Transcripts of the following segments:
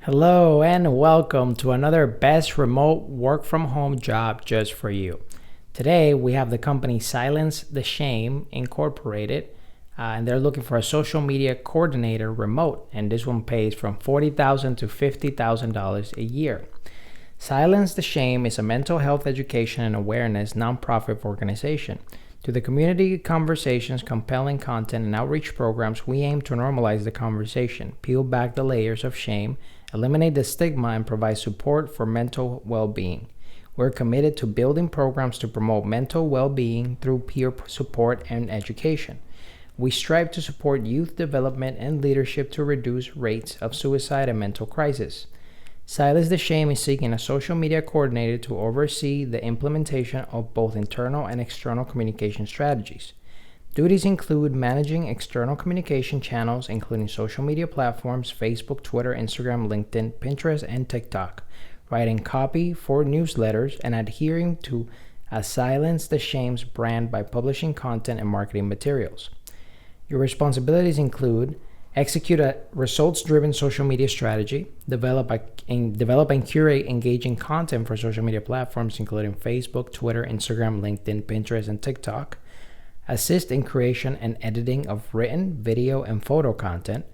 Hello and welcome to another best remote work from home job just for you. Today we have the company Silence the Shame Incorporated, and they're looking for a social media coordinator remote, and this one pays from $40,000 to $50,000 a year. Silence the Shame is a mental health education and awareness nonprofit organization. Through the community conversations, compelling content, and outreach programs, we aim to normalize the conversation, peel back the layers of shame, eliminate the stigma, and provide support for mental well-being. We're committed to building programs to promote mental well-being through peer support and education. We strive to support youth development and leadership to reduce rates of suicide and mental crisis. Silence the Shame is seeking a social media coordinator to oversee the implementation of both internal and external communication strategies. Duties include managing external communication channels, including social media platforms, Facebook, Twitter, Instagram, LinkedIn, Pinterest, and TikTok, writing copy for newsletters, and adhering to a Silence the Shame's brand by publishing content and marketing materials. Your responsibilities include execute a results-driven social media strategy, develop and curate engaging content for social media platforms including Facebook, Twitter, Instagram, LinkedIn, Pinterest, and TikTok, assist in creation and editing of written, video, and photo content,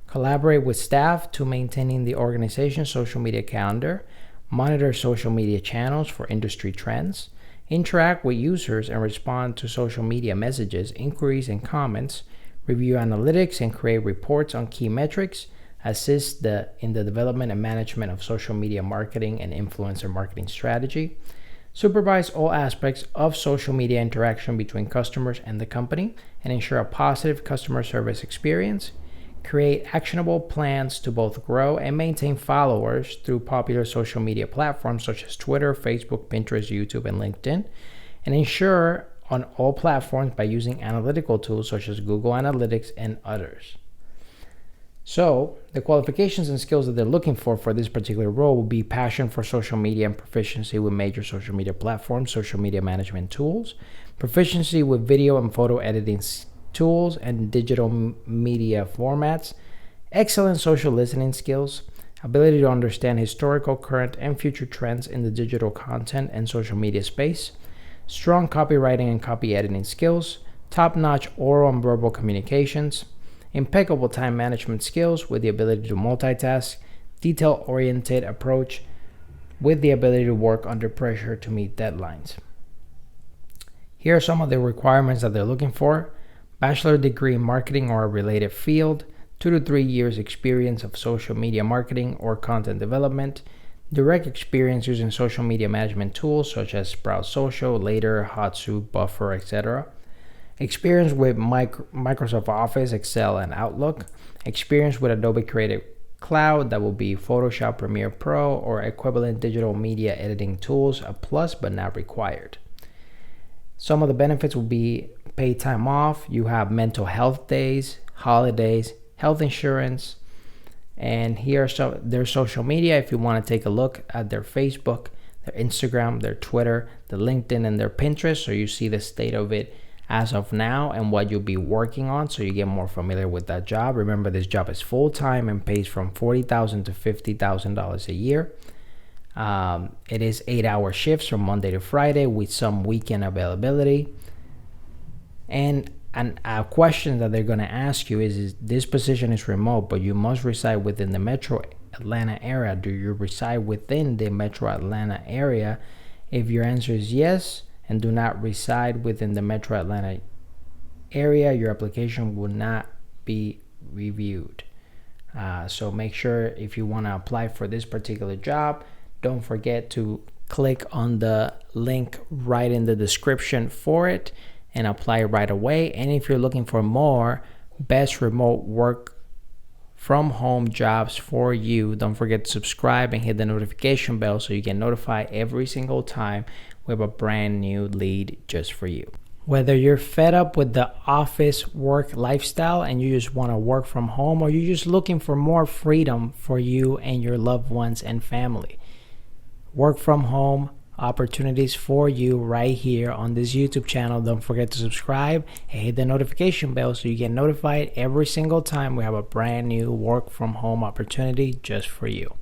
collaborate with staff to maintaining the organization's social media calendar, monitor social media channels for industry trends, interact with users and respond to social media messages, inquiries, and comments, review analytics and create reports on key metrics, assist in the development and management of social media marketing and influencer marketing strategy, supervise all aspects of social media interaction between customers and the company, and ensure a positive customer service experience, create actionable plans to both grow and maintain followers through popular social media platforms such as Twitter, Facebook, Pinterest, YouTube, and LinkedIn, and ensure on all platforms by using analytical tools such as Google Analytics and others. So, the qualifications and skills that they're looking for this particular role will be passion for social media and proficiency with major social media platforms, social media management tools, proficiency with video and photo editing tools and digital media formats, excellent social listening skills, ability to understand historical, current, and future trends in the digital content and social media space, strong copywriting and copy editing skills, top-notch oral and verbal communications, impeccable time management skills with the ability to multitask, detail-oriented approach with the ability to work under pressure to meet deadlines. Here are some of the requirements that they're looking for: bachelor degree in marketing or a related field, 2 to 3 years experience of social media marketing or content development, direct experience using social media management tools such as Sprout Social, Later, Hotsuite, Buffer, etc. Experience with Microsoft Office, Excel, and Outlook. Experience with Adobe Creative Cloud, that will be Photoshop, Premiere Pro, or equivalent digital media editing tools, a plus but not required. Some of the benefits will be paid time off. You have mental health days, holidays, health insurance. And here are their social media. If you want to take a look at their Facebook, their Instagram, their Twitter, the LinkedIn, and their Pinterest, so you see the state of it as of now and what you'll be working on, so you get more familiar with that job. Remember, this job is full-time and pays from $40,000 to $50,000 a year. It is 8-hour shifts from Monday to Friday with some weekend availability. And a question that they're going to ask you is this position is remote, but you must reside within the Metro Atlanta area. Do you reside within the Metro Atlanta area? If your answer is yes and do not reside within the Metro Atlanta area, your application will not be reviewed. So make sure, if you want to apply for this particular job, don't forget to click on the link right in the description for it and apply right away. And if you're looking for more best remote work from home jobs for you, don't forget to subscribe and hit the notification bell so you get notified every single time we have a brand new lead just for you. Whether you're fed up with the office work lifestyle and you just want to work from home, or you're just looking for more freedom for you and your loved ones and family, work from home opportunities for you right here on this YouTube channel. Don't forget to subscribe and hit the notification bell so you get notified every single time we have a brand new work from home opportunity just for you.